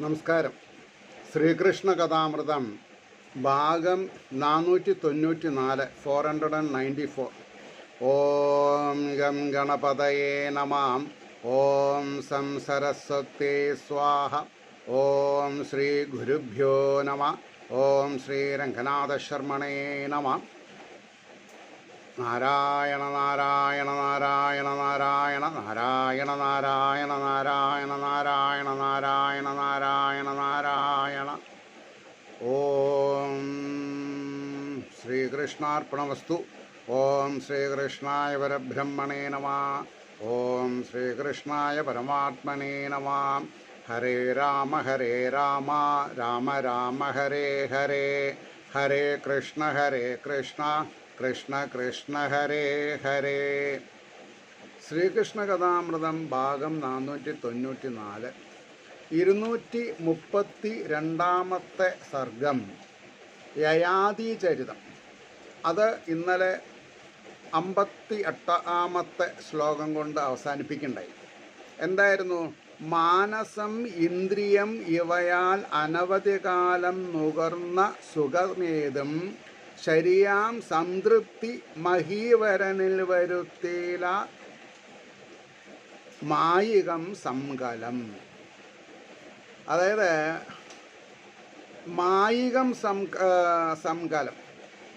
നമസ്കാരം. ശ്രീകൃഷ്ണ കഥാമൃതം ഭാഗം 494 494. ഓം ഗം ഗണപതയേ നമാം. ഓം സം സരസ്വതേ സ്വാഹ. ഓം ശ്രീ ഗുരുഭ്യോ നമ. ഓം ശ്രീ രംഗനാഥശർമ്മണേ നമ. നാരായണ നാരായണ നാരായണ നാരായണ നാരായണ നാരായണ നാരായണ നാരായണ നാരായണ നാരായണ നാരായണ. ഓം ശ്രീകൃഷ്ണാർപ്പണമസ്തു. ഓം ശ്രീകൃഷ്ണായ പരബ്രഹ്മണേ നമ. ഓം ശ്രീകൃഷ്ണായ പരമാത്മനേ നമ. ഹരേ രാമ രാമ രാമ ഹരേ ഹരേ. ഹരേ കൃഷ്ണ കൃഷ്ണ കൃഷ്ണ ഹരേ ഹരേ. ശ്രീകൃഷ്ണ കഥാമൃതം ഭാഗം 494 232 സർഗം യയാതി ചരിതം. അത് ഇന്നലെ 58 ശ്ലോകം കൊണ്ട് അവസാനിപ്പിക്കണ്ടായി. എന്തായിരുന്നു? മാനസം ഇന്ദ്രിയം ഇവയാൽ അനവധി കാലം നുകർന്ന സുഖമേതും ശരിയാം സംതൃപ്തി മഹീവരനിൽ വരുത്തില മായികം സംകലം. അതായത് മായികം സംകലം,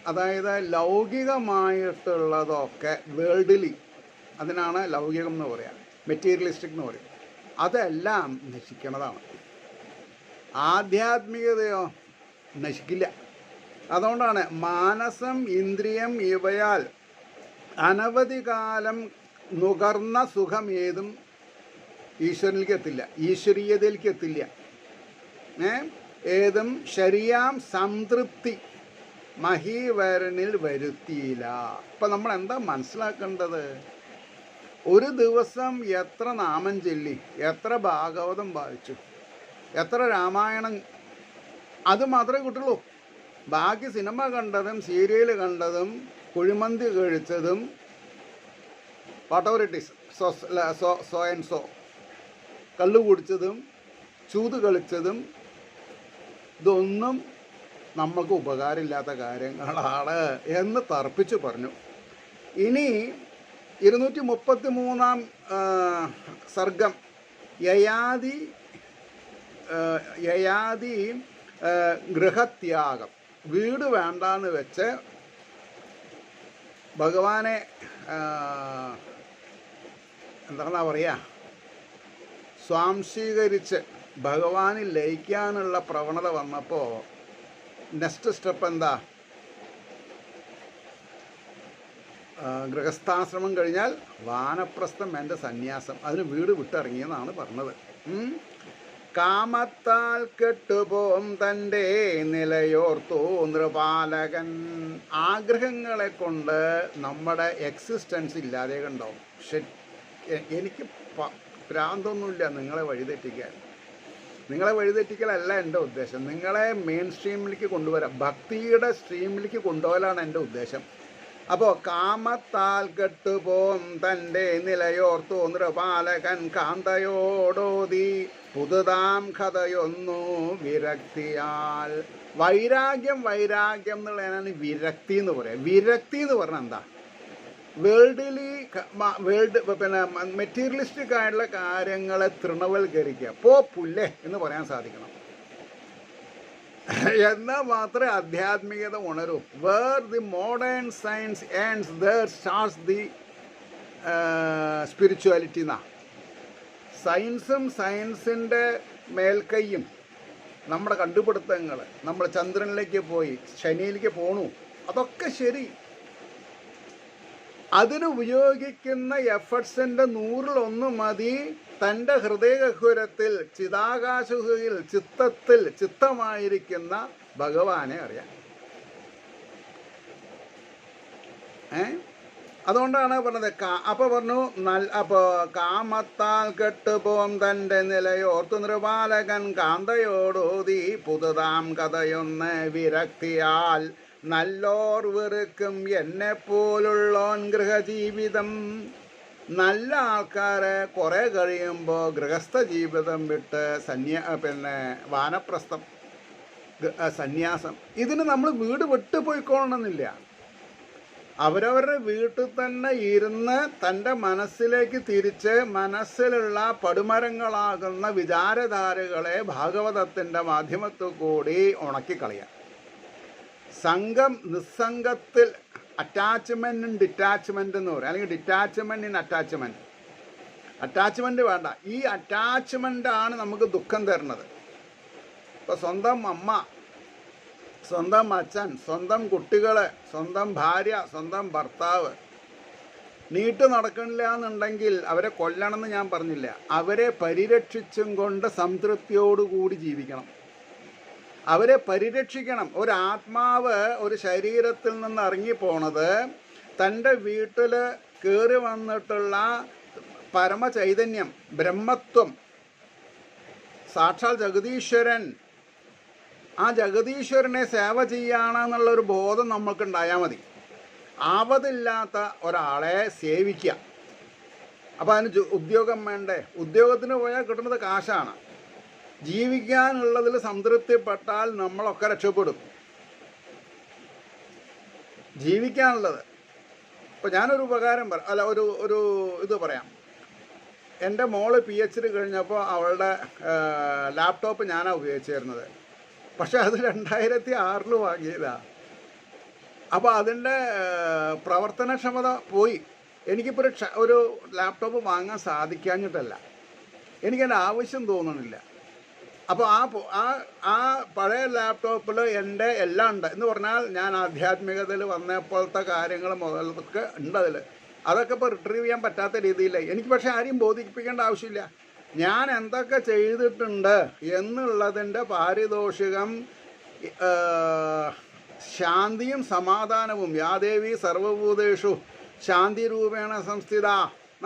അതായത് ലൗകികമായിട്ടുള്ളതൊക്കെ വേൾഡിലി, അതിനാണ് ലൗകികം എന്ന് പറയുക, മെറ്റീരിയലിസ്റ്റിക് എന്ന് പറയും. അതെല്ലാം നശിക്കണതാണ്. ആധ്യാത്മികതയോ നശിക്കില്ല. അതുകൊണ്ടാണ് മാനസം ഇന്ദ്രിയം ഇവയാൽ അനവധി കാലം നുകർന്ന സുഖം ഏതും ഈശ്വരനിലേക്ക് എത്തില്ല, ഈശ്വരീയതയിലേക്ക് എത്തില്ല. ഏതും ശരിയാം സംതൃപ്തി മഹീവരനിൽ വരുത്തിയില്ല. ഇപ്പം നമ്മൾ എന്താ മനസ്സിലാക്കേണ്ടത്? ഒരു ദിവസം എത്ര നാമം ചൊല്ലി, എത്ര ഭാഗവതം വായിച്ചു, എത്ര രാമായണം, അത് മാത്രമേ കിട്ടുള്ളൂ. ബാക്കി സിനിമ കണ്ടതും സീരിയൽ കണ്ടതും കുഴിമന്തി കഴിച്ചതും whatever it is, so and so, കള്ളു കുടിച്ചതും ചൂത് കളിച്ചതും ഇതൊന്നും നമുക്ക് ഉപകാരമില്ലാത്ത കാര്യങ്ങളാണ് എന്ന് തർപ്പിച്ചു പറഞ്ഞു. ഇനി 233 സർഗം യയാതി ഗൃഹത്യാഗം. വീട് വേണ്ടാന്ന് വെച്ച് ഭഗവാനെ എന്താ പറയുക, സ്വാംശീകരിച്ച് ഭഗവാനിൽ ലയിക്കാനുള്ള പ്രവണത വന്നപ്പോൾ നെക്സ്റ്റ് സ്റ്റെപ്പ് എന്താ? ഗൃഹസ്ഥാശ്രമം കഴിഞ്ഞാൽ വാനപ്രസ്ഥം, എൻ്റെ സന്യാസം. അതിന് വീട് വിട്ടിറങ്ങിയെന്നാണ് പറഞ്ഞത്. കാമത്താൽ കെട്ടുപോം തൻ്റെ നിലയോർത്തു നൃപാലകൻ. ആഗ്രഹങ്ങളെ കൊണ്ട് നമ്മുടെ എക്സിസ്റ്റൻസ് ഇല്ലാതെ കണ്ടാവും. എനിക്ക് ഭ്രാന്തൊന്നുമില്ല നിങ്ങളെ വഴിതെറ്റിക്കാൻ. നിങ്ങളെ വഴിതെറ്റിക്കലല്ല എൻ്റെ ഉദ്ദേശം. നിങ്ങളെ മെയിൻ സ്ട്രീമിലേക്ക് കൊണ്ടുവരാം, ഭക്തിയുടെ സ്ട്രീമിലേക്ക് കൊണ്ടുപോകലാണ് എൻ്റെ ഉദ്ദേശം. അപ്പോൾ കാമത്താൽ കെട്ടുപോം തൻ്റെ നിലയോർത്തു നൃപാലകൻ കാന്തയോടോതി പുതുതാം കഥയൊന്നു വിരക്തിയാൽ. വൈരാഗ്യം എന്നുള്ളതാണ് വിരക്തി എന്ന് പറയാം. വിരക്തി എന്ന് പറഞ്ഞാൽ എന്താ? പിന്നെ മെറ്റീരിയലിസ്റ്റിക് ആയിട്ടുള്ള കാര്യങ്ങളെ തൃണവൽക്കരിക്കുക, പുല്ലേ എന്ന് പറയാൻ സാധിക്കണം. എന്നാൽ മാത്രമേ ആധ്യാത്മികത ഉണരൂ. Where the modern science ends there starts the spirituality എന്നാ. സയൻസിൻ്റെ മേൽക്കൈയും നമ്മുടെ കണ്ടുപിടുത്തങ്ങൾ, നമ്മൾ ചന്ദ്രനിലേക്ക് പോയി ശനിയിലേക്ക് പോണു, അതൊക്കെ ശരി. അതിന് ഉപയോഗിക്കുന്ന എഫർട്സിൻ്റെ 100 മതി തൻ്റെ ഹൃദയഗഹ്വരത്തിൽ ചിതാകാശയിൽ ചിത്തമായിരിക്കുന്ന ഭഗവാനെ അറിയാൻ. അതുകൊണ്ടാണ് പറഞ്ഞത്. അപ്പോൾ പറഞ്ഞു, അപ്പോൾ കാമത്താൽ കെട്ടുപോം തൻ്റെ നിലയോർത്തു നൃപാലകൻ കാന്തയോടോതി പുതുതാം കഥയൊന്ന് വിരക്തിയാൽ നല്ലോർ വെറുക്കും എന്നെപ്പോലുള്ളോൻ ഗൃഹജീവിതം. നല്ല ആൾക്കാരെ കുറേ കഴിയുമ്പോൾ ഗൃഹസ്ഥ ജീവിതം വിട്ട് വാനപ്രസ്ഥം, സന്യാസം, ഇതിന് നമ്മൾ വീട് വിട്ടുപോയിക്കൊള്ളണമെന്നില്ല. അവരവരുടെ വീട്ടിൽ തന്നെ ഇരുന്ന് തൻ്റെ മനസ്സിലേക്ക് തിരിച്ച് മനസ്സിലുള്ള പടുമരങ്ങളാകുന്ന വിചാരധാരകളെ ഭാഗവതത്തിൻ്റെ മാധ്യമത്തിൽ കൂടി ഉണക്കിക്കളയാം. സംഘം നിസ്സംഗത്തിൽ അറ്റാച്ച്മെൻറ്റ് ഇൻ ഡിറ്റാച്ച്മെൻ്റ് എന്ന് പറയും, അല്ലെങ്കിൽ ഡിറ്റാച്ച്മെൻറ്റ് ഇൻ അറ്റാച്ച്മെൻറ്റ്. അറ്റാച്ച്മെൻറ്റ് വേണ്ട, ഈ അറ്റാച്ച്മെൻറ്റാണ് നമുക്ക് ദുഃഖം തരുന്നത്. ഇപ്പോൾ സ്വന്തം അമ്മ, സ്വന്തം അച്ഛൻ, സ്വന്തം കുട്ടികൾ, സ്വന്തം ഭാര്യ, സ്വന്തം ഭർത്താവ് നീട്ട് നടക്കണില്ല എന്നുണ്ടെങ്കിൽ അവരെ കൊല്ലണമെന്ന് ഞാൻ പറഞ്ഞില്ല. അവരെ പരിരക്ഷിച്ചും കൊണ്ട് സംതൃപ്തിയോടുകൂടി ജീവിക്കണം. അവരെ പരിരക്ഷിക്കണം. ഒരാത്മാവ് ഒരു ശരീരത്തിൽ നിന്ന് ഇറങ്ങിപ്പോണത് തൻ്റെ വീട്ടിൽ കയറി വന്നിട്ടുള്ള പരമചൈതന്യം, ബ്രഹ്മത്വം, സാക്ഷാൽ ജഗദീശ്വരൻ, ആ ജഗദീശ്വരനെ സേവ ചെയ്യാണെന്നുള്ളൊരു ബോധം നമ്മൾക്കുണ്ടായാൽ മതി. ആവതില്ലാത്ത ഒരാളെ സേവിക്കുക. അപ്പോൾ അതിന് ഉദ്യോഗം വേണ്ടേ? ഉദ്യോഗത്തിന് പോയാൽ കിട്ടുന്നത് കാശാണ്. ജീവിക്കാനുള്ളതിൽ സംതൃപ്തിപ്പെട്ടാൽ നമ്മളൊക്കെ രക്ഷപ്പെടും. ജീവിക്കാനുള്ളത്. ഇപ്പോൾ ഞാനൊരു ഉപകാരം ഒരു ഇത് പറയാം. എൻ്റെ മോള് PhD കഴിഞ്ഞപ്പോൾ അവളുടെ ലാപ്ടോപ്പ് ഞാനാണ് ഉപയോഗിച്ചിരുന്നത്. പക്ഷെ അത് 2006 വാങ്ങിയതാണ്. അപ്പോൾ അതിൻ്റെ പ്രവർത്തനക്ഷമത പോയി. എനിക്കിപ്പോൾ ഒരു ലാപ്ടോപ്പ് വാങ്ങാൻ സാധിക്കാഞ്ഞിട്ടല്ല, എനിക്കതിൻ്റെ ആവശ്യം തോന്നണില്ല. അപ്പോൾ ആ പഴയ ലാപ്ടോപ്പിൽ എൻ്റെ എല്ലാം ഉണ്ട് എന്ന് പറഞ്ഞാൽ ഞാൻ ആധ്യാത്മികതയിൽ വന്നപ്പോഴത്തെ കാര്യങ്ങൾ മുതലൊക്കെ ഉണ്ട് അതിൽ. അതൊക്കെ ഇപ്പോൾ റിട്രീവ് ചെയ്യാൻ പറ്റാത്ത രീതിയിലായി. എനിക്ക് പക്ഷേ ആരെയും ബോധിപ്പിക്കേണ്ട ആവശ്യമില്ല. ഞാൻ എന്തൊക്കെ ചെയ്തിട്ടുണ്ട് എന്നുള്ളതിൻ്റെ പാരിതോഷികം ശാന്തിയും സമാധാനവും. യാദേവി സർവഭൂതേഷു ശാന്തി രൂപേണ സംസ്ഥിത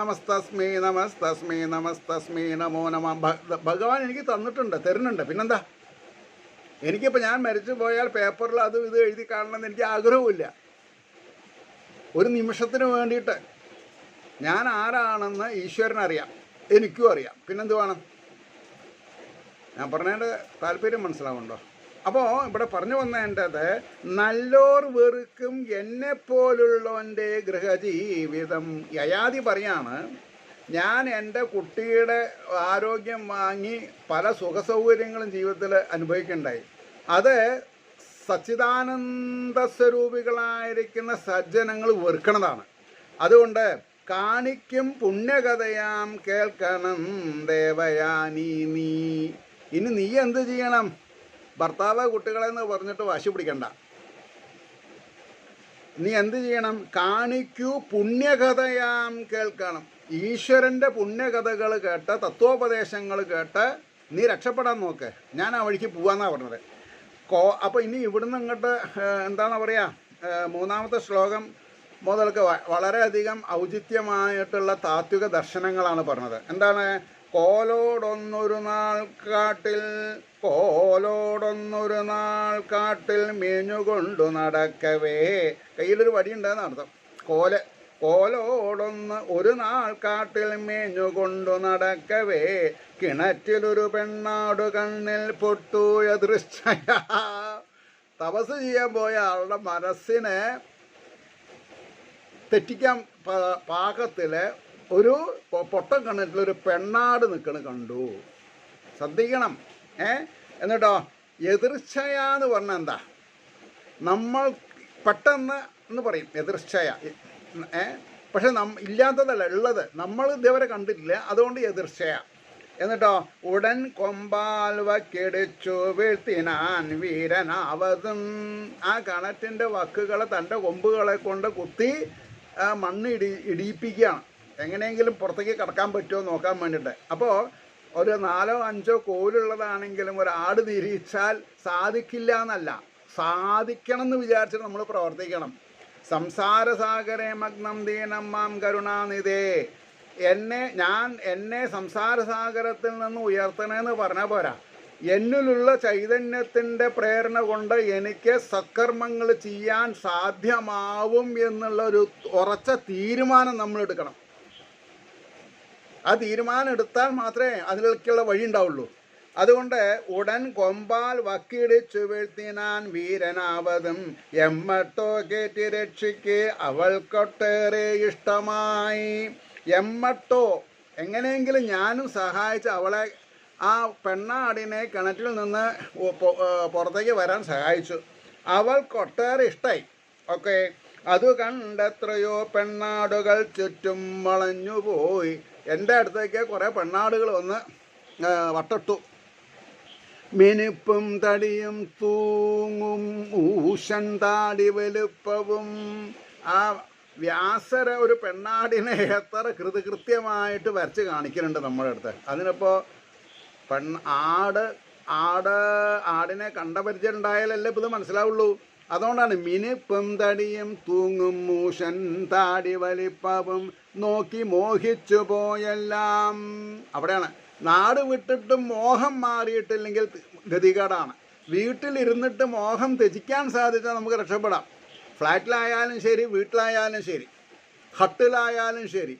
നമസ്തസ്മേ നമസ്തസ്മേ നമസ്തസ്മേ നമോ നമ. ഭഗവാൻ എനിക്ക് തരുന്നുണ്ട്. പിന്നെന്താ? എനിക്കിപ്പോൾ ഞാൻ മരിച്ചു പോയാൽ പേപ്പറിൽ അതും ഇത് എഴുതി കാണണമെന്ന് എനിക്ക് ആഗ്രഹമില്ല. ഒരു നിമിഷത്തിന് വേണ്ടിയിട്ട് ഞാൻ ആരാണെന്ന് ഈശ്വരനറിയാം, എനിക്കും അറിയാം. പിന്നെന്ത് വേണം? ഞാൻ പറഞ്ഞതിൻ്റെ താല്പര്യം മനസ്സിലാവുന്നുണ്ടോ? അപ്പോൾ ഇവിടെ പറഞ്ഞു വന്നേണ്ടത്, നല്ലോർ വെറുക്കും എന്നെപ്പോലുള്ളവൻ്റെ ഗൃഹജീവിതം. യയാതി പറയാണ്, ഞാൻ എൻ്റെ കുട്ടിയുടെ ആരോഗ്യം വാങ്ങി പല സുഖസൗകര്യങ്ങളും ജീവിതത്തിൽ അനുഭവിക്കുന്നുണ്ടായി. അത് സച്ചിദാനന്ദ സ്വരൂപികളായിരിക്കുന്ന സജ്ജനങ്ങൾ വെറുക്കണതാണ്. അതുകൊണ്ട് കാണിക്കും പുണ്യകഥയാം കേൾക്കണം ദേവയാനി നീ. ഇനി നീ എന്ത് ചെയ്യണം? ഭർത്താവ് കുട്ടികളെന്ന് പറഞ്ഞിട്ട് വാശി പിടിക്കണ്ട. നീ എന്ത് ചെയ്യണം? കാണിക്കൂ പുണ്യകഥയാം കേൾക്കണം. ഈശ്വരൻ്റെ പുണ്യകഥകൾ കേട്ട്, തത്വോപദേശങ്ങൾ കേട്ട് നീ രക്ഷപ്പെടാൻ നോക്ക്. ഞാൻ ആ വഴിക്ക് പോവാന്നാണ് പറഞ്ഞത്. അപ്പോൾ ഇനി ഇവിടുന്ന് ഇങ്ങോട്ട് എന്താണെന്ന് പറയുക, 3-ാമത്തെ ശ്ലോകം മുതൽക്ക് വളരെയധികം ഔചിത്യമായിട്ടുള്ള താത്വിക ദർശനങ്ങളാണ് പറഞ്ഞത്. എന്താണ്? കോലോടൊന്നൊരു നാൾ കാട്ടിൽ മേഞ്ഞുകൊണ്ടു നടക്കവേ. കയ്യിലൊരു വടിയുണ്ടെന്ന് അർത്ഥം. കോലോടൊന്ന് ഒരു നാൾ കാട്ടിൽ മേഞ്ഞുകൊണ്ടു നടക്കവേ, കിണറ്റിലൊരു പെണ്ണാടു കണ്ണിൽ പൊട്ടൂയ ദൃശ്യ. തപസ് ചെയ്യാൻ പോയ ആളുടെ മനസ്സിനെ തെറ്റിക്കാൻ പാകത്തിൽ ഒരു പൊട്ടം കണ്ടിട്ടുള്ളൊരു പെണ്ണാട് നിൽക്കണ കണ്ടു. ശ്രദ്ധിക്കണം. എന്നിട്ടോ എതിർച്ഛയാന്ന് പറഞ്ഞാൽ എന്താ? നമ്മൾ പെട്ടെന്ന് എന്ന് പറയും എതിർച്ഛയ. പക്ഷെ ഇല്ലാത്തതല്ല, ഉള്ളത്. നമ്മൾ ഇതേവരെ കണ്ടിട്ടില്ല, അതുകൊണ്ട് എതിർച്ഛയ. എന്നിട്ടോ ഉടൻ കൊമ്പാൽ വക്കിടിച്ചു വീഴ്ത്തിനാൻ വീരനാവതും. ആ കിണറ്റിൻ്റെ വക്കുകളെ തൻ്റെ കൊമ്പുകളെ കൊണ്ട് കുത്തി മണ്ണ് ഇടിയിപ്പിക്കുകയാണ്. എങ്ങനെയെങ്കിലും പുറത്തേക്ക് കടക്കാൻ പറ്റുമോ നോക്കാൻ വേണ്ടിയിട്ട്. അപ്പോൾ ഒരു 4-5 കോലുള്ളതാണെങ്കിലും ഒരാട് തിരിച്ചാൽ സാധിക്കില്ല എന്നല്ല, സാധിക്കണം എന്ന് വിചാരിച്ചിട്ട് നമ്മൾ പ്രവർത്തിക്കണം. സംസാരസാഗരേ മഗ്നം ദീനം മാം കരുണാനിധേ. എന്നെ സംസാരസാഗരത്തിൽ നിന്ന് ഉയർത്തണമെന്ന് പറഞ്ഞാൽ പോരാ. എന്നിലുള്ള ചൈതന്യത്തിൻ്റെ പ്രേരണ കൊണ്ട് എനിക്ക് സത്കർമ്മങ്ങൾ ചെയ്യാൻ സാധ്യമാവും എന്നുള്ളൊരു ഉറച്ച തീരുമാനം നമ്മൾ എടുക്കണം. ആ തീരുമാനം എടുത്താൽ മാത്രമേ അതിലേക്കുള്ള വഴി ഉണ്ടാവുള്ളൂ. അതുകൊണ്ട് ഉടൻ കൊമ്പാൽ വക്കിടിച്ചു വീഴ്ത്തിനാൻ വീരനാവതും എമ്മട്ടോ കേറ്റി രക്ഷിക്ക് അവൾക്കൊട്ടേറെ ഇഷ്ടമായി. എമ്മട്ടോ എങ്ങനെയെങ്കിലും ഞാനും സഹായിച്ച് അവളെ, ആ പെണ്ണാടിനെ കിണറ്റിൽ നിന്ന് പുറത്തേക്ക് വരാൻ സഹായിച്ചു. അവൾക്കൊട്ടേറെ ഇഷ്ടമായി. ഓക്കെ, അത് കണ്ടെത്രയോ പെണ്ണാടുകൾ ചുറ്റും വളഞ്ഞുപോയി. എൻ്റെ അടുത്തേക്ക് കുറേ പെണ്ണാടുകൾ വന്ന് വട്ടട്ടു. മിനിപ്പും തടിയും തൂങ്ങും ഊശൻ താടി വലുപ്പവും. ആ വ്യാസര ഒരു പെണ്ണാടിനെ എത്ര കൃത്യമായിട്ട് വരച്ച് കാണിക്കുന്നുണ്ട് നമ്മുടെ അടുത്ത്. അതിനിപ്പോൾ ആടിനെ കണ്ട പരിചയം ഉണ്ടായാലല്ലേ ഇപ്പോൾ ഇത് മനസ്സിലാവുള്ളൂ. അതുകൊണ്ടാണ് മിനിപ്പും തടിയും തൂങ്ങും മൂഷൻ താടി വലിപ്പവും നോക്കി മോഹിച്ചു പോയെല്ലാം. അവിടെയാണ് നാട് വിട്ടിട്ട് മോഹം മാറിയിട്ടില്ലെങ്കിൽ ഗതികേടാണ്. വീട്ടിലിരുന്നിട്ട് മോഹം ത്യജിക്കാൻ സാധിച്ചാൽ നമുക്ക് രക്ഷപ്പെടാം. ഫ്ലാറ്റിലായാലും ശരി, വീട്ടിലായാലും ശരി, ഹട്ടിലായാലും ശരി.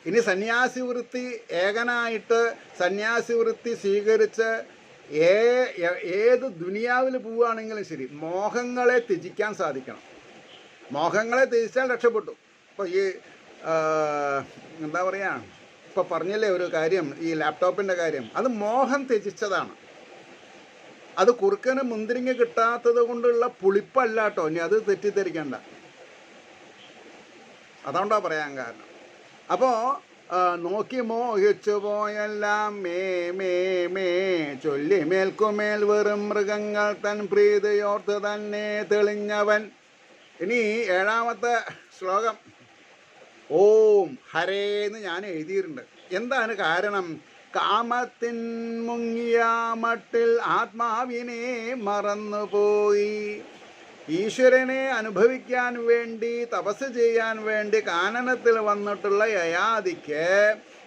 ഇനി സന്യാസി വൃത്തി, ഏകനായിട്ട് സന്യാസി വൃത്തി സ്വീകരിച്ച് ഏത് ദുനിയാവിൽ പോവുകയാണെങ്കിലും ശരി, മോഹങ്ങളെ ത്യജിക്കാൻ സാധിക്കണം. മോഹങ്ങളെ ത്യജിച്ചാൽ രക്ഷപ്പെട്ടു. ഇപ്പോൾ ഈ എന്താ പറയുക, ഇപ്പോൾ പറഞ്ഞില്ലേ ഒരു കാര്യം, ഈ ലാപ്ടോപ്പിൻ്റെ കാര്യം, അത് മോഹം ത്യജിച്ചതാണ്. അത് കുറുക്കന് മുന്തിരിങ്ങ കിട്ടാത്തത് കൊണ്ടുള്ള പുളിപ്പല്ല കേട്ടോ. ഇനി അത് തെറ്റിദ്ധരിക്കണ്ട. അതുകൊണ്ടാണ് പറയാൻ കാരണം. അപ്പോൾ നോക്കി മോഹിച്ചു പോയെല്ലാം മേ മേ മേ ചൊല്ലി മേൽക്കുമേൽ വെറും മൃഗങ്ങൾ തൻ പ്രീതിയോർത്ത് തന്നെ തെളിഞ്ഞവൻ. ഇനി 7ാമത്തെ ശ്ലോകം ഓം ഹരേന്ന് ഞാൻ എഴുതിയിട്ടുണ്ട്. എന്താണ് കാരണം? കാമത്തിൻ മുങ്ങിയ മട്ടിൽ ആത്മാവിനെ മറന്നുപോയി. ഈശ്വരനെ അനുഭവിക്കാൻ വേണ്ടി, തപസ് ചെയ്യാൻ വേണ്ടി കാനനത്തിൽ വന്നിട്ടുള്ള യയാതിക്ക്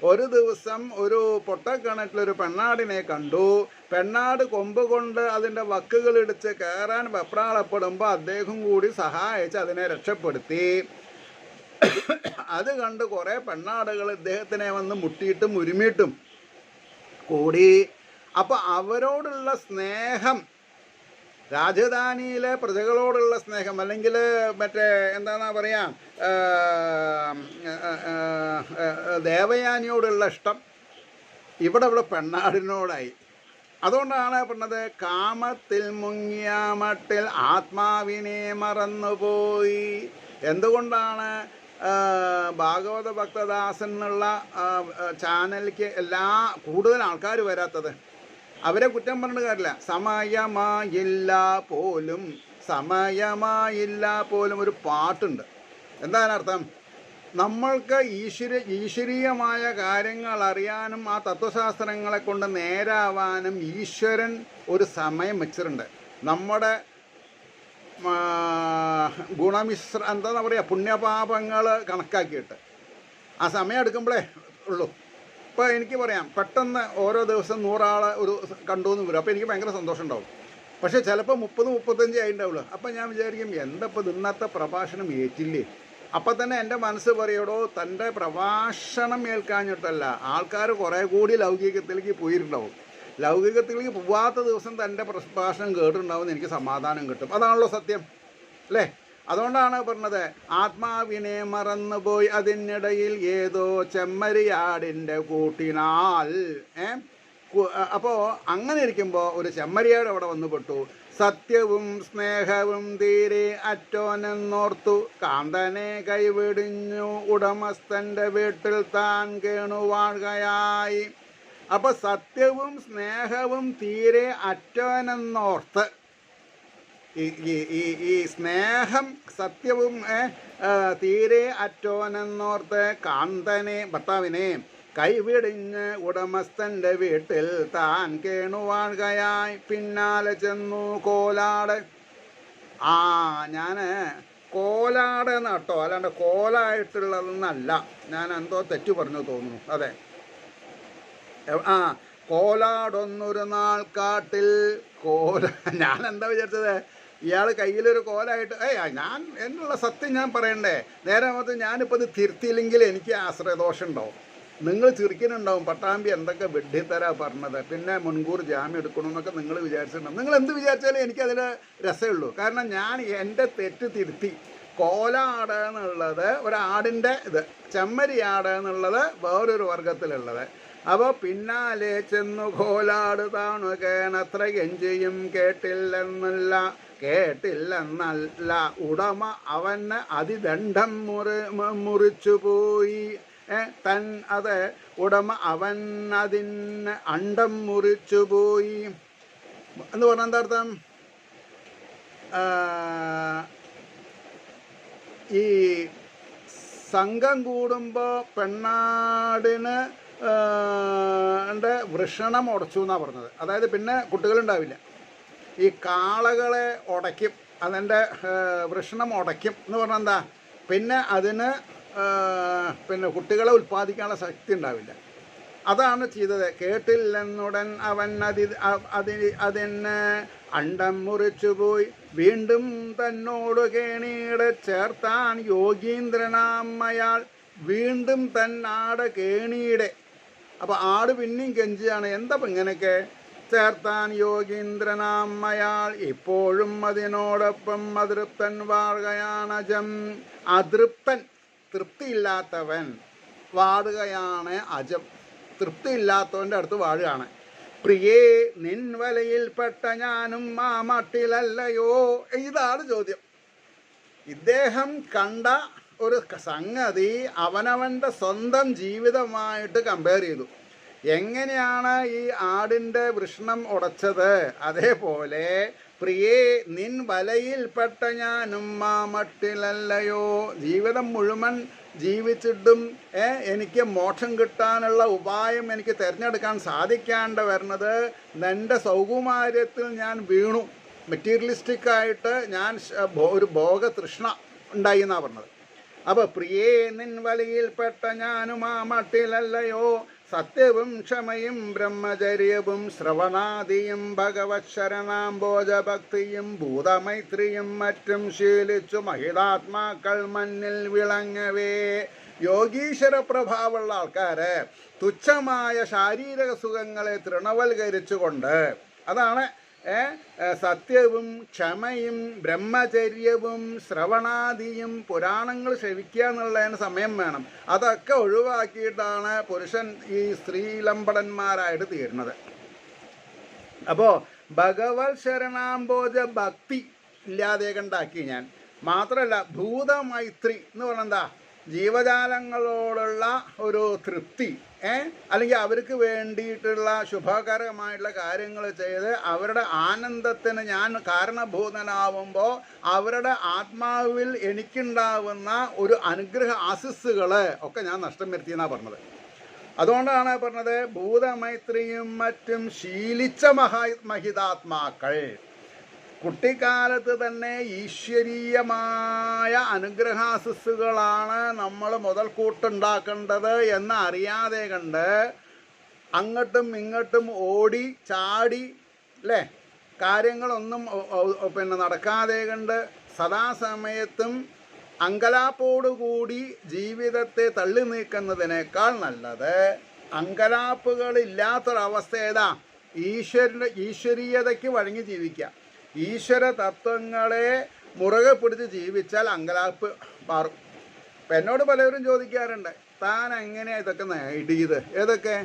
ഒരു ദിവസം ഒരു പൊട്ടക്കിണറ്റിലൊരു പെണ്ണാടിനെ കണ്ടു. പെണ്ണാട് കൊമ്പ് കൊണ്ട് അതിൻ്റെ വക്കുകളിടിച്ച് കയറാൻ വെപ്രാളപ്പെടുമ്പോൾ അദ്ദേഹം കൂടി സഹായിച്ച് അതിനെ രക്ഷപ്പെടുത്തി. അത് കണ്ട് കുറേ പെണ്ണാടുകൾ ഇദ്ദേഹത്തിനെ വന്ന് മുട്ടിയിട്ടും ഉരുമിയിട്ടും കൂടി. അപ്പോൾ അവരോടുള്ള സ്നേഹം, രാജധാനിയിലെ പ്രജകളോടുള്ള സ്നേഹം, അല്ലെങ്കിൽ മറ്റേ എന്താണെന്നാ പറയുക, ദേവയാനിയോടുള്ള ഇഷ്ടം ഇവിടെ പെണ്ണാടിനോടായി. അതുകൊണ്ടാണ് പറഞ്ഞത് കാമത്തിൽ മുങ്ങിയ മട്ടിൽ ആത്മാവിനെ മറന്നുപോയി. എന്തുകൊണ്ടാണ് ഭാഗവത ഭക്തദാസൻ എന്നുള്ള ചാനലിലേക്ക് കൂടുതൽ ആൾക്കാർ വരാത്തത്? അവരെ കുറ്റം പറഞ്ഞിട്ട് കാര്യമില്ല. സമയമായില്ല പോലും ഒരു പാട്ടുണ്ട്. എന്താണ് അർത്ഥം? നമ്മൾക്ക് ഈശ്വരീയമായ കാര്യങ്ങൾ അറിയാനും ആ തത്വശാസ്ത്രങ്ങളെ കൊണ്ട് നേരാവാനും ഈശ്വരൻ ഒരു സമയം വെച്ചിട്ടുണ്ട്. നമ്മുടെ എന്താ പറയുക, പുണ്യപാപങ്ങൾ കണക്കാക്കിയിട്ട് ആ സമയം എടുക്കുമ്പോഴേ ഉള്ളൂ. ഇപ്പോൾ എനിക്ക് പറയാം, പെട്ടെന്ന് ഓരോ ദിവസം 100 ആളെ ഒരു കണ്ടു എന്ന് വരും. അപ്പോൾ എനിക്ക് ഭയങ്കര സന്തോഷം ഉണ്ടാവും. പക്ഷേ ചിലപ്പോൾ 30-35 ആയിട്ടുണ്ടാവുള്ളൂ. അപ്പം ഞാൻ വിചാരിക്കും, എന്തപ്പോൾ ഇന്നത്തെ പ്രഭാഷണം ഏറ്റില്ലേ? അപ്പം തന്നെ എൻ്റെ മനസ്സ് പറയടോ, തൻ്റെ പ്രഭാഷണം ഏൽക്കാഞ്ഞിട്ടല്ല, ആൾക്കാർ കുറേ കൂടി ലൗകികത്തിലേക്ക് പോയിട്ടുണ്ടാവും. ലൗകികത്തിലേക്ക് പോവാത്ത ദിവസം തൻ്റെ പ്രഭാഷണം കേട്ടിട്ടുണ്ടാവും, എനിക്ക് സമാധാനം കിട്ടും. അതാണല്ലോ സത്യം, അല്ലേ? അതുകൊണ്ടാണ് പറഞ്ഞത് ആത്മാവിനെ മറന്നുപോയി അതിനിടയിൽ ഏതോ ചെമ്മരിയാടിൻ്റെ കൂട്ടിനാൽ. അപ്പോൾ അങ്ങനെ ഇരിക്കുമ്പോൾ ഒരു ചെമ്മരിയാട് അവിടെ വന്നു പെട്ടു. സത്യവും സ്നേഹവും തീരെ അറ്റോനെന്നോർത്തു കാന്തനെ കൈവിടിഞ്ഞു ഉടമസ്ഥൻ്റെ വീട്ടിൽ താൻ കേണുവാഴുകയായി. അപ്പോൾ സത്യവും സ്നേഹവും തീരെ അറ്റോനെന്നോർത്ത്, ഈ സ്നേഹം സത്യവും തീരെ അറ്റോനെന്നോർത്ത് കാന്തനെ, ഭർത്താവിനെ കൈവിടിഞ്ഞ് ഉടമസ്ഥൻ്റെ വീട്ടിൽ താൻ കേണുവാഴുകയായി. പിന്നാലെ ചെന്നു കോലാട്. ഞാൻ കോലാട് എന്നാട്ടോ, അല്ലാണ്ട് കോലായിട്ടുള്ളതെന്നല്ല. ഞാൻ എന്തോ തെറ്റു പറഞ്ഞു തോന്നുന്നു. അതെ, കോലാടൊന്നൊരു നാൾ കാട്ടിൽ ഞാൻ എന്താ വിചാരിച്ചത്, ഇയാൾ കയ്യിലൊരു കോലായിട്ട് ഞാൻ എന്നുള്ള സത്യം ഞാൻ പറയണ്ടേ? നേരെ മൊത്തം ഞാനിപ്പോൾ ഇത് തിരുത്തിയില്ലെങ്കിൽ എനിക്ക് ആശ്രയദോഷം ഉണ്ടാവും. നിങ്ങൾ ചിരിക്കുന്നുണ്ടാവും, പട്ടാമ്പി എന്തൊക്കെ വെഡ്ഡിത്തരാ പറഞ്ഞത്, പിന്നെ മുൻകൂർ ജാമ്യം എടുക്കണമെന്നൊക്കെ നിങ്ങൾ വിചാരിച്ചിട്ടുണ്ടാവും. നിങ്ങൾ എന്ത് വിചാരിച്ചാലും എനിക്കതിൽ രസമുള്ളൂ. കാരണം ഞാൻ എൻ്റെ തെറ്റ് തിരുത്തി. കോലാട് എന്നുള്ളത് ഒരാടിൻ്റെ ഇത്, ചെമ്മരിയാട് എന്നുള്ളത് വേറൊരു വർഗത്തിലുള്ളത്. അപ്പോൾ പിന്നാലെ ചെന്നു കോലാട് താണുകേനത്ര കെഞ്ചിയും കേട്ടില്ലെന്നല്ല ഉടമ അവന് അതിദണ്ഡം മുറിച്ചുപോയി. ഉടമ അവൻ അതിന് അണ്ടം മുറിച്ചുപോയി എന്ന് പറഞ്ഞാൽ എന്താ അർത്ഥം? ഈ സംഘം കൂടുമ്പോൾ പെണ്ണാടിന് വൃഷണം ഉടച്ചു എന്നാണ് പറഞ്ഞത്. അതായത് പിന്നെ കുട്ടികളുണ്ടാവില്ല. ഈ കാളകളെ ഉടയ്ക്കും, അതിൻ്റെ വൃഷണം ഉടയ്ക്കും എന്ന് പറഞ്ഞാൽ എന്താ? പിന്നെ അതിന് പിന്നെ കുട്ടികളെ ഉൽപ്പാദിക്കാനുള്ള ശക്തി ഉണ്ടാവില്ല. അതാണ് ചെയ്തത്. കേട്ടില്ലെന്നുടൻ അവൻ അതിന് അണ്ടം മുറിച്ചുപോയി. വീണ്ടും തന്നോട് കേണിയുടെ ചേർത്താൻ യോഗീന്ദ്രനാമയാൾ. വീണ്ടും തന്നാട് കേണിയുടെ. അപ്പോൾ ആട് പിന്നെയും കെഞ്ചിയാണ്. എന്താ ഇങ്ങനെയൊക്കെ? ചേർത്താൻ യോഗീന്ദ്രനാമയാൾ. ഇപ്പോഴും അതിനോടൊപ്പം അതൃപ്തൻ വാഴുകയാണജം. അതൃപ്തൻ, തൃപ്തിയില്ലാത്തവൻ, വാടുകയാണ് അജം. തൃപ്തിയില്ലാത്തവൻ്റെ അടുത്ത് വാഴുകയാണ്. പ്രിയേ നിൻ വലയിൽപ്പെട്ട ഞാനും ആ മട്ടിലല്ലയോ. ഇതാണ് ചോദ്യം. ഇദ്ദേഹം കണ്ട ഒരു സംഗതി അവനവൻ്റെ സ്വന്തം ജീവിതമായിട്ട് കമ്പയർ ചെയ്തു. എങ്ങനെയാണ് ഈ ആടിൻ്റെ വൃഷണം ഉടച്ചത്? അതേപോലെ പ്രിയേ നിൻ വലയിൽപ്പെട്ട ഞാനും ആ മട്ടിലല്ലയോ. ജീവിതം മുഴുവൻ ജീവിച്ചിട്ടും എനിക്ക് മോക്ഷം കിട്ടാനുള്ള ഉപായം എനിക്ക് തിരഞ്ഞെടുക്കാൻ സാധിക്കാണ്ട് വരുന്നത് എൻ്റെ സൗകുമാര്യത്തിൽ ഞാൻ വീണു. മെറ്റീരിയലിസ്റ്റിക്കായിട്ട് ഞാൻ ഒരു ഭോഗതൃഷ്ണ ഉണ്ടായി എന്നാണ് പറഞ്ഞത്. അപ്പോൾ പ്രിയേ നിൻ വലയിൽപ്പെട്ട ഞാനും ആ മട്ടിലല്ലയോ. സത്യവും ക്ഷമയും ബ്രഹ്മചര്യവും ശ്രവണാദിയും ഭഗവത് ശരണാംബോജഭക്തിയും ഭൂതമൈത്രിയും മറ്റും ശീലിച്ചു മഹിതാത്മാക്കൾ മണ്ണിൽ വിളങ്ങവേ. യോഗീശ്വര പ്രഭാവമുള്ള ആൾക്കാര് തുച്ഛമായ ശാരീരിക സുഖങ്ങളെ തൃണവൽക്കരിച്ചുകൊണ്ട്, അതാണ് സത്യവും ക്ഷമയും ബ്രഹ്മചര്യവും ശ്രവണാദിയും, പുരാണങ്ങൾ ശ്രവിക്കുക എന്നുള്ളതിന് സമയം വേണം. അതൊക്കെ ഒഴിവാക്കിയിട്ടാണ് പുരുഷൻ ഈ സ്ത്രീലമ്പടന്മാരായിട്ട് തീരുന്നത്. അപ്പോൾ ഭഗവത് ശരണാംബോജ ഭക്തി ഇല്ലാതെ കണ്ടാക്കി ഞാൻ. മാത്രമല്ല ഭൂതമൈത്രി എന്ന് പറഞ്ഞാൽ എന്താ? ജീവജാലങ്ങളോടുള്ള ഒരു തൃപ്തി, അല്ലെങ്കിൽ അവർക്ക് വേണ്ടിയിട്ടുള്ള ശുഭകരമായിട്ടുള്ള കാര്യങ്ങൾ ചെയ്ത് അവരുടെ ആനന്ദത്തിന് ഞാൻ കാരണഭൂതനാവുമ്പോൾ അവരുടെ ആത്മാവിൽ എനിക്കുണ്ടാവുന്ന ഒരു അനുഗ്രഹ ആശിസ്സുകൾ ഒക്കെ ഞാൻ നഷ്ടം വരുത്തിയെന്നാണ് പറഞ്ഞത്. അതുകൊണ്ടാണ് പറഞ്ഞത് ഭൂതമൈത്രിയും മറ്റും ശീലിച്ച മഹിതാത്മാക്കൾ കുട്ടിക്കാലത്ത് തന്നെ ഈശ്വരീയമായ അനുഗ്രഹാശിസ്സുകളാണ് നമ്മൾ മുതൽക്കൂട്ടുണ്ടാക്കേണ്ടത് എന്ന് അറിയാതെ കണ്ട് അങ്ങോട്ടും ഇങ്ങോട്ടും ഓടി ചാടി അല്ലേ കാര്യങ്ങളൊന്നും പിന്നെ നടക്കാതെ കണ്ട് സദാസമയത്തും അങ്കലാപ്പോടുകൂടി ജീവിതത്തെ തള്ളി നീക്കുന്നതിനേക്കാൾ നല്ലത് അങ്കലാപ്പുകളില്ലാത്തൊരവസ്ഥ ഏതാ? ഈശ്വരീയതയ്ക്ക് വഴങ്ങി ജീവിക്കുക. ഈശ്വര തത്വങ്ങളെ മുറുകെ പിടിച്ച് ജീവിച്ചാൽ അങ്കലാപ്പ് മാറും. അപ്പം എന്നോട് പലരും ചോദിക്കാറുണ്ട്, താൻ എങ്ങനെയാണ് ഇതൊക്കെ നേടിയത്? ഏതൊക്കെ?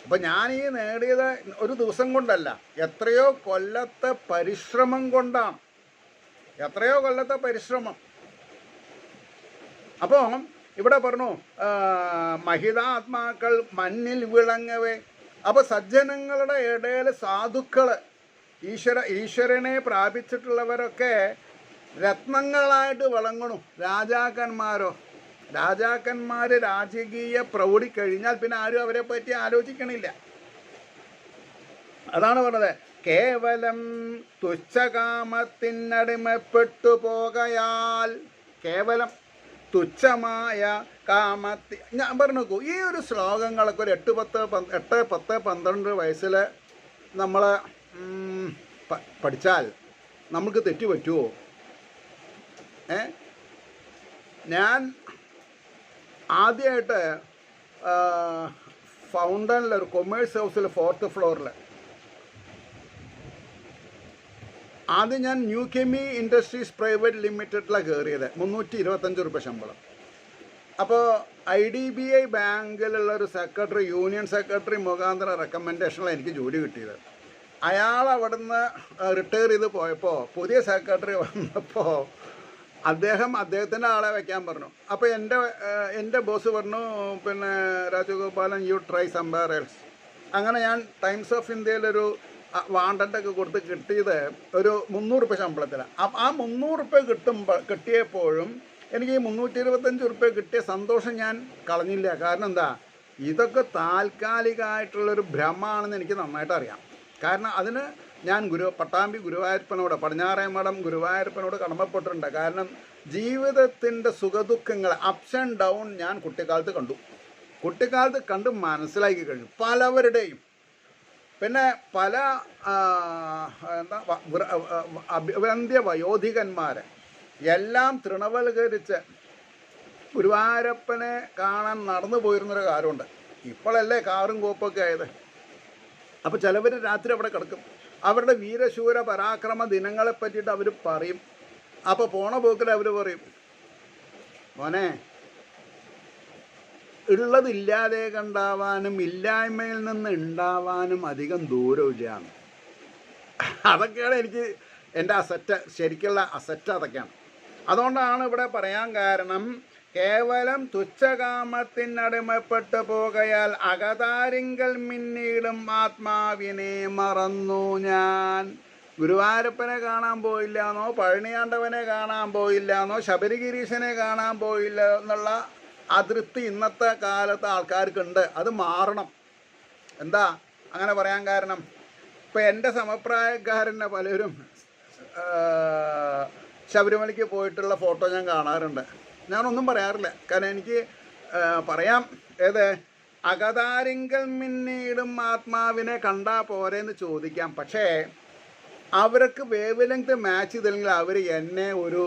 അപ്പം ഞാൻ ഈ നേടിയത് ഒരു ദിവസം കൊണ്ടല്ല, എത്രയോ കൊല്ലത്തെ പരിശ്രമം കൊണ്ടാണ്. എത്രയോ കൊല്ലത്തെ പരിശ്രമം. അപ്പോൾ ഇവിടെ പറഞ്ഞു മഹിതാത്മാക്കൾ മണ്ണിൽ വിളങ്ങവേ. അപ്പോൾ സജ്ജനങ്ങളുടെ ഇടയിൽ സാധുക്കൾ, ഈശ്വരനെ പ്രാപിച്ചിട്ടുള്ളവരൊക്കെ രത്നങ്ങളായിട്ട് വിളങ്ങണു. രാജാക്കന്മാർ രാജകീയ പ്രൗഢി കഴിഞ്ഞാൽ പിന്നെ ആരും അവരെ പറ്റി ആലോചിക്കണില്ല. അതാണ് പറഞ്ഞത്, കേവലം തുച്ഛകാമത്തിനടിമപ്പെട്ടു പോകയാൽ. കേവലം തുച്ഛമായ കാമത്തി. ഞാൻ പറഞ്ഞു നോക്കൂ, ഈ ഒരു ശ്ലോകങ്ങളൊക്കെ ഒരു 8, 10, 12 വയസ്സിൽ നമ്മൾ പഠിച്ചാൽ നമുക്ക് തെറ്റ് പറ്റുമോ? ഞാൻ ആദ്യമായിട്ട് ഫൗണ്ടനിൽ ഒരു കൊമേഴ്സ് ഹൗസിൽ 4th ഫ്ലോറിൽ. ആദ്യം ഞാൻ ന്യൂ കെമി ഇൻഡസ്ട്രീസ് പ്രൈവറ്റ് ലിമിറ്റഡിലാണ് കയറിയത്. 325 രൂപ ശമ്പളം. അപ്പോൾ IDBI ബാങ്കിലുള്ള ഒരു സെക്രട്ടറി, യൂണിയൻ സെക്രട്ടറി മുഖാന്തരം റെക്കമെൻഡേഷനിലാണ് എനിക്ക് ജോലി കിട്ടിയത്. അയാൾ അവിടുന്ന് റിട്ടയർ ചെയ്ത് പോയപ്പോൾ പുതിയ സെക്രട്ടറി വന്നപ്പോൾ അദ്ദേഹത്തിൻ്റെ ആളെ വയ്ക്കാൻ പറഞ്ഞു. അപ്പോൾ എൻ്റെ ബോസ് പറഞ്ഞു, പിന്നെ Rajagopalan, you try somewhere else. അങ്ങനെ ഞാൻ ടൈംസ് ഓഫ് ഇന്ത്യയിലൊരു വാണ്ടൻ്റൊക്കെ കൊടുത്ത് കിട്ടിയത് ഒരു 300 രൂപ ശമ്പളത്തിലാണ്. ആ 300 രൂപ കിട്ടിയപ്പോഴും എനിക്ക് ഈ 325 രൂപ കിട്ടിയ സന്തോഷം ഞാൻ കളഞ്ഞില്ല. കാരണം എന്താ, ഇതൊക്കെ താൽക്കാലികമായിട്ടുള്ളൊരു ഭ്രമമാണെന്ന് എനിക്ക് നന്നായിട്ട് അറിയാം. കാരണം അതിന് ഞാൻ പട്ടാമ്പി ഗുരുവായൂരപ്പനോട്, പടിഞ്ഞാറേമഠം ഗുരുവായൂരപ്പനോട് കടമപ്പെട്ടിട്ടുണ്ട്. കാരണം ജീവിതത്തിൻ്റെ സുഖദുഃഖങ്ങൾ, അപ്സ് ആൻഡ് ഡൗൺ ഞാൻ കുട്ടിക്കാലത്ത് കണ്ട് മനസ്സിലാക്കി കഴിഞ്ഞു പലവരുടെയും. പിന്നെ പല അഭിവന്ദ്യ വയോധികന്മാരെ എല്ലാം തൃണവൽക്കരിച്ച് ഗുരുവായൂരപ്പനെ കാണാൻ നടന്നു പോയിരുന്നൊരു കാലമുണ്ട്. ഇപ്പോഴല്ലേ കാറും കോപ്പൊക്കെ ആയത്. അപ്പോൾ ചിലവർ രാത്രി അവിടെ കിടക്കും. അവരുടെ വീരശൂര പരാക്രമ ദിനങ്ങളെ പറ്റിയിട്ട് അവർ പറയും. അപ്പോൾ പോണ പോക്കിൽ അവർ പറയും, മോനെ, ഉള്ളതില്ലാതെ കണ്ടാവാനും ഇല്ലായ്മയിൽ നിന്ന് ഉണ്ടാവാനും അധികം ദൂരമില്ല. അതൊക്കെയാണ് എനിക്ക് എൻ്റെ അസറ്റ്, ശരിക്കുള്ള അസറ്റ് അതൊക്കെയാണ്. അതുകൊണ്ടാണ് ഇവിടെ പറയാൻ കാരണം, കേവലം തുച്ഛകാമത്തിനടിമപ്പെട്ടു പോകയാൽ അകതാരിങ്കൽ മിന്നീടും ആത്മാവിനെ മറന്നു ഞാൻ. ഗുരുവായൂരപ്പനെ കാണാൻ പോയില്ലാന്നോ, പഴനിയാണ്ടവനെ കാണാൻ പോയില്ലാന്നോ, ശബരിഗിരീശനെ കാണാൻ പോയില്ല എന്നുള്ള അതൃപ്തി ഇന്നത്തെ കാലത്ത് ആൾക്കാർക്കുണ്ട്. അത് മാറണം. എന്താ അങ്ങനെ പറയാൻ കാരണം, ഇപ്പം എൻ്റെ സമപ്രായക്കാരനെ പലരും ശബരിമലയ്ക്ക് പോയിട്ടുള്ള ഫോട്ടോ ഞാൻ കാണാറുണ്ട്. ഞാനൊന്നും പറയാറില്ല. കാരണം എനിക്ക് പറയാം, അകതാരിങ്കൽ മിന്നീടും ആത്മാവിനെ കണ്ടാൽ പോരെന്ന് ചോദിക്കാം. പക്ഷേ അവർക്ക് വേവ് ലെങ്ത് മാച്ച് ചെയ്തില്ലെങ്കിൽ അവർ എന്നെ ഒരു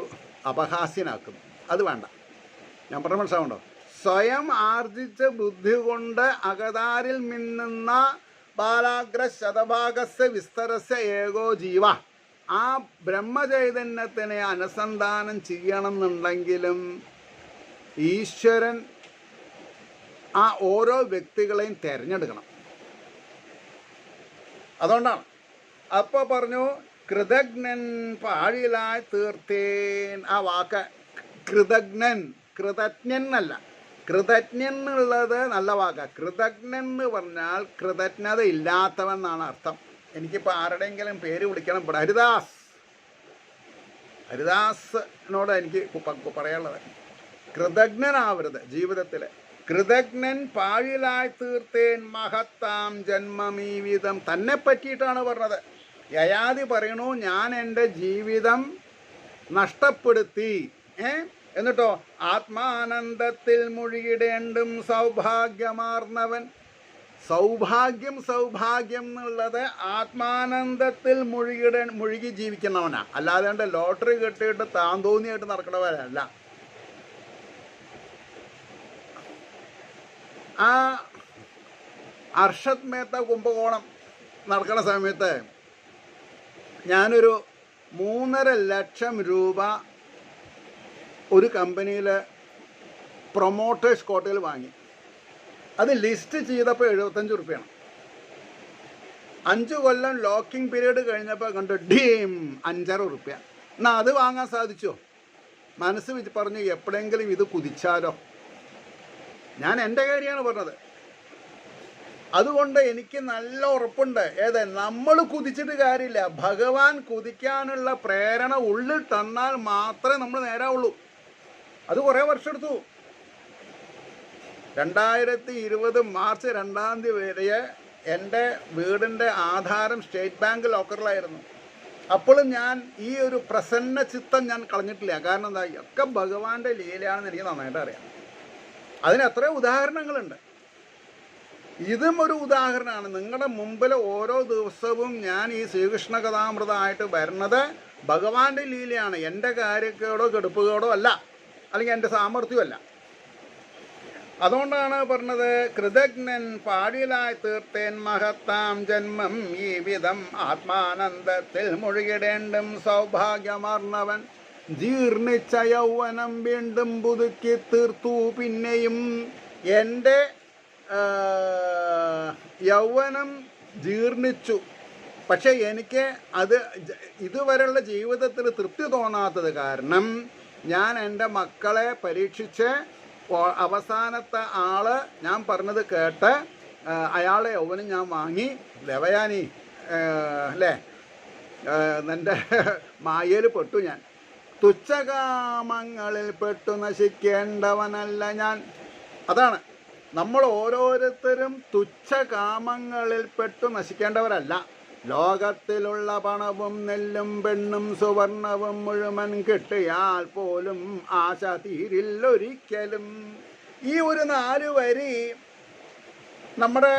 അപഹാസ്യനാക്കും. അത് വേണ്ട. ഞാൻ പറഞ്ഞ മനസ്സിലാവുണ്ടോ? സ്വയം ആർജിച്ച ബുദ്ധി കൊണ്ട് അകതാരിൽ മിന്നുന്ന ബാലാഗ്ര ശതഭാഗസ്യ വിസ്തരസ്യ ഏകോ ജീവ, ആ ബ്രഹ്മചൈതന്യത്തിനെ അനുസന്ധാനം ചെയ്യണമെന്നുണ്ടെങ്കിലും ഈശ്വരൻ ആ ഓരോ വ്യക്തികളെയും തിരഞ്ഞെടുക്കണം. അതുകൊണ്ടാണ് അപ്പോൾ പറഞ്ഞു, കൃതജ്ഞൻ പാഴിലായി തീർത്തേൻ. ആ വാക്ക് കൃതജ്ഞൻ, കൃതജ്ഞൻ എന്നല്ല, കൃതജ്ഞൻ എന്നുള്ളത് നല്ല വാക്കാണ്. കൃതജ്ഞൻ എന്ന് പറഞ്ഞാൽ കൃതജ്ഞത ഇല്ലാത്തവൻ എന്നാണ് അർത്ഥം. എനിക്കിപ്പോൾ ആരുടെയെങ്കിലും പേര് വിളിക്കണം. ഇവിടെ ഹരിദാസിനോട് എനിക്ക് പറയാനുള്ളത്, കൃതജ്ഞനാവരുത് ജീവിതത്തിൽ. കൃതജ്ഞൻ പാഴിലായി തീർത്തേൻ മഹത്താം ജന്മമീവിധം. തന്നെ പറ്റിയിട്ടാണ് പറഞ്ഞത്. യയാതി പറയണു, ഞാൻ എൻ്റെ ജീവിതം നഷ്ടപ്പെടുത്തി. എന്നിട്ടോ ആത്മാനന്ദത്തിൽ മുഴുകിടേണ്ടും സൗഭാഗ്യമാർന്നവൻ. സൗഭാഗ്യം എന്നുള്ളത് ആത്മാനന്ദത്തിൽ മുഴുകി ജീവിക്കുന്നവനാ. അല്ലാതെ ലോട്ടറി കെട്ടിയിട്ട് താന്തോന്നിയായിട്ട് നടക്കണവരല്ല. ആ അർഷദ് മേത്ത കുംഭകോണം നടക്കുന്ന സമയത്ത് ഞാനൊരു 3.5 ലക്ഷം രൂപ ഒരു കമ്പനിയിൽ പ്രൊമോട്ടേഴ്സ് കോട്ടയിൽ വാങ്ങി. അത് ലിസ്റ്റ് ചെയ്തപ്പോൾ 75 രൂപയാണ്. 5 കൊല്ലം ലോക്കിംഗ് പീരീഡ് കഴിഞ്ഞപ്പോൾ കണ്ടു ഡീം 5.5 രൂപ. എന്നാൽ അത് വാങ്ങാൻ സാധിച്ചോ? മനസ്സ് വെച്ച് പറഞ്ഞു, എപ്പോഴെങ്കിലും ഇത് കുതിച്ചാലോ. ഞാൻ എൻ്റെ കാര്യമാണ് പറഞ്ഞത്. അതുകൊണ്ട് എനിക്ക് നല്ല ഉറപ്പുണ്ട്, നമ്മൾ കുതിച്ചിട്ട് കാര്യമില്ല. ഭഗവാൻ കുതിക്കാനുള്ള പ്രേരണ ഉള്ളിൽ തന്നാൽ മാത്രമേ നമ്മൾ നേരാവുള്ളൂ. അത് കുറേ വർഷം എടുത്തു. 2020 മാർച്ച് 2 വരെ എൻ്റെ വീടിൻ്റെ ആധാരം സ്റ്റേറ്റ് ബാങ്ക് ലോക്കറിലായിരുന്നു. അപ്പോഴും ഞാൻ ഈ ഒരു പ്രസന്ന ചിത്തം ഞാൻ കളഞ്ഞിട്ടില്ല. കാരണം എന്താ, ഒക്കെ ഭഗവാന്റെ ലീലയാണെന്ന് എനിക്ക് നന്നായിട്ട് അറിയാം. അതിന് എത്ര ഉദാഹരണങ്ങളുണ്ട്. ഇതും ഒരു ഉദാഹരണമാണ്. നിങ്ങളുടെ മുമ്പിൽ ഓരോ ദിവസവും ഞാൻ ഈ ശ്രീകൃഷ്ണ കഥാമൃതമായിട്ട് വരുന്നത് ഭഗവാന്റെ ലീലയാണ്. എൻ്റെ കാര്യക്കേടോ കെടുപ്പുകേടോ അല്ല, അല്ലെങ്കിൽ എൻ്റെ സാമർഥ്യമല്ല. അതുകൊണ്ടാണ് പറഞ്ഞത്, കൃതജ്ഞൻ പാടിലായി തീർത്തേൻ മഹത്താം ജന്മം ഈ വിധം ആത്മാനന്ദത്തിൽ മുഴുകിടേണ്ടും സൗഭാഗ്യമാർന്നവൻ ജീർണിച്ച യൗവനം വീണ്ടും പുതുക്കി തീർത്തു. പിന്നെയും എൻ്റെ യൗവനം ജീർണിച്ചു, പക്ഷെ എനിക്ക് അത് ഇതുവരെയുള്ള ജീവിതത്തിൽ തൃപ്തി തോന്നാത്തത് കാരണം ഞാൻ എൻ്റെ മക്കളെ പരീക്ഷിച്ച് അവസാനത്തെ ആള് ഞാൻ പറഞ്ഞത് കേട്ട് അയാളെ യൗവനം ഞാൻ വാങ്ങി. ദേവയാനി അല്ലേ, എൻ്റെ മായയിൽ പെട്ടു ഞാൻ. തുച്ഛകാമങ്ങളിൽ പെട്ടു നശിക്കേണ്ടവനല്ല ഞാൻ. അതാണ്, നമ്മൾ ഓരോരുത്തരും തുച്ഛകാമങ്ങളിൽ പെട്ടു നശിക്കേണ്ടവരല്ല. ലോകത്തിലുള്ള പണവും നെല്ലും പെണ്ണും സുവർണവും മുഴുവൻ കിട്ടിയാൽ പോലും ആശ തീരില്ലൊരിക്കലും. ഈ ഒരു 4 വരി നമ്മുടെ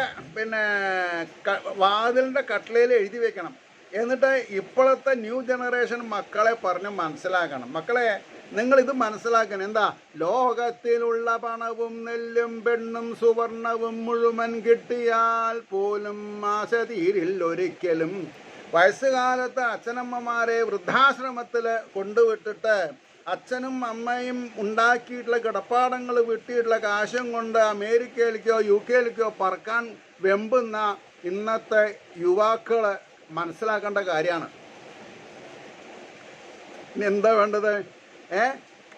വാതിലിൻ്റെ കട്ടിലയിൽ എഴുതി വെക്കണം. എന്നിട്ട് ഇപ്പോഴത്തെ ന്യൂ ജനറേഷൻ മക്കളെ പറഞ്ഞ് മനസ്സിലാക്കണം. മക്കളെ, നിങ്ങളിത് മനസ്സിലാക്കണം. എന്താ? ലോകത്തിലുള്ള പണവും നെല്ലും പെണ്ണും സുവർണവും മുഴുവൻ കിട്ടിയാൽ പോലും ആശ തീരില്ലൊരിക്കലും. വയസ്സുകാലത്ത് അച്ഛനമ്മമാരെ വൃദ്ധാശ്രമത്തിൽ കൊണ്ടുവിട്ടിട്ട് അച്ഛനും അമ്മയും ഉണ്ടാക്കിയിട്ടുള്ള കിടപ്പാടങ്ങൾ വിട്ടിട്ടുള്ള കാശും കൊണ്ട് അമേരിക്കയിലേക്കോ UK പറക്കാൻ വെമ്പുന്ന ഇന്നത്തെ യുവാക്കൾ മനസ്സിലാക്കേണ്ട കാര്യമാണ്. ഇനി എന്താ വേണ്ടത്?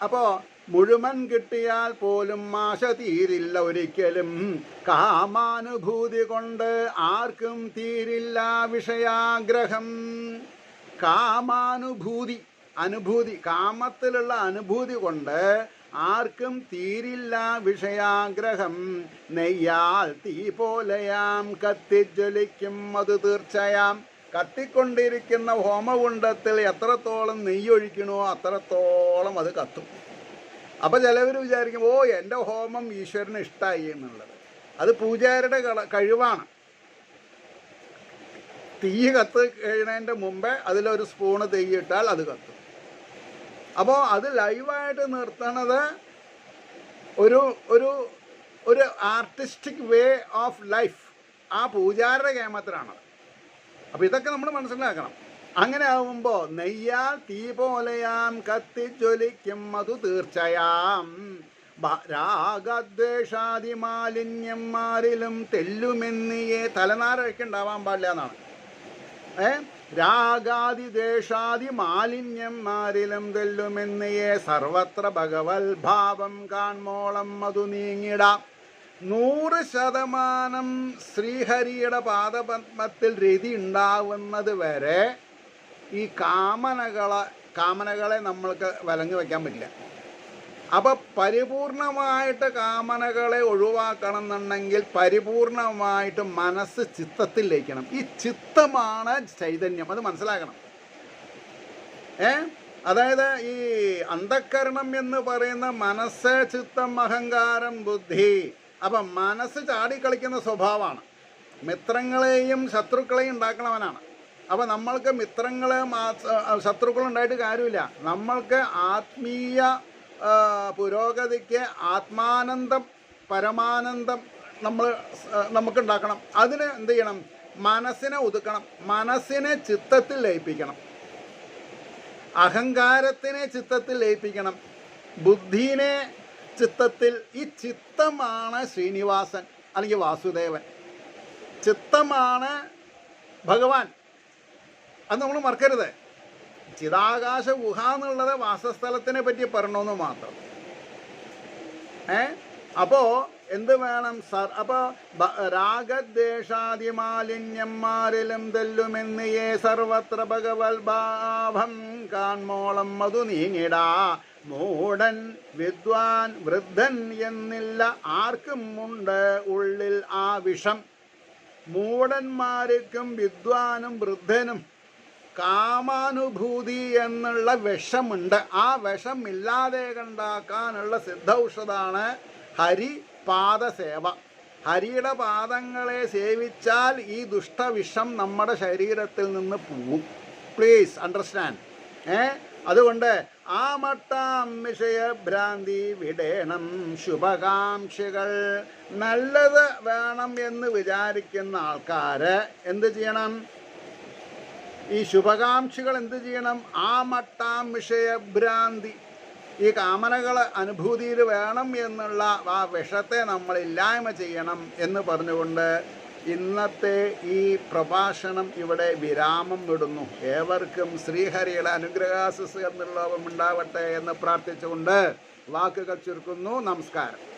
അപ്പോൾ മുഴുവൻ കിട്ടിയാൽ പോലും ആശ തീരില്ല ഒരിക്കലും. കാമാനുഭൂതി കൊണ്ട് ആർക്കും തീരില്ല വിഷയാഗ്രഹം. കാമാനുഭൂതി, കാമത്തിലുള്ള അനുഭൂതി കൊണ്ട് ആർക്കും തീരില്ല വിഷയാഗ്രഹം. നെയ്യാൽ തീ പോലെയാം കത്തിജ്വലിക്കും അത് തീർച്ചയാം. കത്തിക്കൊണ്ടിരിക്കുന്ന ഹോമകുണ്ടത്തിൽ എത്രത്തോളം നെയ്യൊഴിക്കണോ അത്രത്തോളം അത് കത്തും. അപ്പോൾ ചിലവർ വിചാരിക്കും, ഓ എൻ്റെ ഹോമം ഈശ്വരന് ഇഷ്ടമായി എന്നുള്ളത്. അത് പൂജാരിയുടെ കഴിവാണ്. തീ കത്ത് കഴിയുന്നതിൻ്റെ മുമ്പേ അതിലൊരു സ്പൂണ് തെയ്യിട്ടാൽ അത് കത്തും. അപ്പോൾ അത് ലൈവായിട്ട് നിർത്തണത് ഒരു ഒരു ഒരു ആർട്ടിസ്റ്റിക് വേ ഓഫ് ലൈഫ് ആ പൂജാരിയുടെ കേമത്തിലാണ്. അപ്പോൾ ഇതൊക്കെ നമ്മൾ മനസ്സിലാക്കണം. അങ്ങനെ ആകുമ്പോൾ നെയ്യാൽ തീ പോലെയാം കത്തിജ്വലിക്കും അത് തീർച്ചയാം. രാഗദ്വേഷാദി മാലിന്യന്മാരിലും തെല്ലുമെന്നിയേ. തലനാരൊക്കെ ഉണ്ടാവാൻ പാടില്ല എന്നാണ്. രാഗാദി ദ്വേഷാദി മാലിന്യന്മാരിലും തെല്ലുമെന്നിയേ. സർവത്ര ഭഗവത് ഭാവം കാൺമോളം മതു നീങ്ങിടാം. 100% ശ്രീഹരിയുടെ പാദപത്മത്തിൽ രതി ഉണ്ടാവുന്നത് വരെ ഈ കാമനകളെ നമ്മൾക്ക് വിലങ്ങ് വയ്ക്കാൻ പറ്റില്ല. അപ്പോൾ പരിപൂർണമായിട്ട് കാമനകളെ ഒഴിവാക്കണം എന്നുണ്ടെങ്കിൽ പരിപൂർണമായിട്ട് മനസ്സ് ചിത്തത്തിൽ ലയിക്കണം. ഈ ചിത്തമാണ് ചൈതന്യം, അത് മനസ്സിലാക്കണം. അതായത് ഈ അന്ധക്കരണം എന്ന് പറയുന്ന മനസ്സ്, ചിത്തം, അഹങ്കാരം, ബുദ്ധി. അപ്പം മനസ്സ് ചാടിക്കളിക്കുന്ന സ്വഭാവമാണ്. മിത്രങ്ങളെയും ശത്രുക്കളെയും ഉണ്ടാക്കണവനാണ്. അപ്പോൾ നമ്മൾക്ക് മിത്രങ്ങളും ശത്രുക്കളും ഉണ്ടായിട്ട് കാര്യമില്ല. നമ്മൾക്ക് ആത്മീയ പുരോഗതിക്ക് ആത്മാനന്ദം, പരമാനന്ദം നമുക്കുണ്ടാക്കണം. അതിന് എന്ത് ചെയ്യണം? മനസ്സിനെ ഒതുക്കണം, മനസ്സിനെ ചിത്തത്തിൽ ലയിപ്പിക്കണം, അഹങ്കാരത്തിനെ ചിത്തത്തിൽ ലയിപ്പിക്കണം, ബുദ്ധിനെ ചിത്തത്തിൽ. ഈ ചിത്തമാണ് ശ്രീനിവാസൻ അല്ലെങ്കിൽ വാസുദേവൻ, ചിത്തമാണ് ഭഗവാൻ. അത് നമ്മൾ മറക്കരുത്. ചിതാകാശ ഗുഹ എന്നുള്ളത് വാസസ്ഥലത്തിനെ പറ്റി പറയണമെന്ന് മാത്രം. അപ്പോൾ എന്ത് വേണം? അപ്പോൾ രാഗദ്വേഷാദി മാലിന്യന്മാരിലും തെല്ലുമെന്നിയേ. സർവത്ര ഭഗവത് ഭാവം കാൺമോളം മതു നീങ്ങിടാ. മൂഢൻ വിദ്വാൻ വൃദ്ധൻ എന്നില്ല ആർക്കും ഉണ്ട് ഉള്ളിൽ ആ വിഷം. മൂഢന്മാർക്കും വിദ്വാനും വൃദ്ധനും കാമാനുഭൂതി എന്നുള്ള വിഷമുണ്ട്. ആ വിഷം ഇല്ലാതെ കണ്ടാക്കാനുള്ള സിദ്ധൌഷധാണ് ഹരിപാദസേവ. ഹരിയുടെ പാദങ്ങളെ സേവിച്ചാൽ ഈ ദുഷ്ടവിഷം നമ്മുടെ ശരീരത്തിൽ നിന്ന് പോവും. Please understand. അതുകൊണ്ട് ആ മട്ടാം വിഷയഭ്രാന്തി വിടേണം ശുഭകാംക്ഷികൾ. നല്ലത് വേണം എന്ന് വിചാരിക്കുന്ന ആൾക്കാർ എന്ത് ചെയ്യണം? ഈ ശുഭകാംക്ഷികൾ എന്ത് ചെയ്യണം? ആ മട്ടാം വിഷയഭ്രാന്തി, ഈ കാമനകൾ അനുഭൂതിയിൽ വേണം എന്നുള്ള ആ വിഷത്തെ നമ്മൾ ഇല്ലായ്മ ചെയ്യണം എന്ന് പറഞ്ഞുകൊണ്ട് ഇന്നത്തെ ഈ പ്രഭാഷണം ഇവിടെ വിരാമം വിടുന്നു. ഏവർക്കും ശ്രീഹരിയുടെ അനുഗ്രഹാശിസ് എന്നുള്ളവ ഉണ്ടാവട്ടെ എന്ന് പ്രാർത്ഥിച്ചുകൊണ്ട് വാക്കുകൾ ചുരുക്കുന്നു. നമസ്കാരം.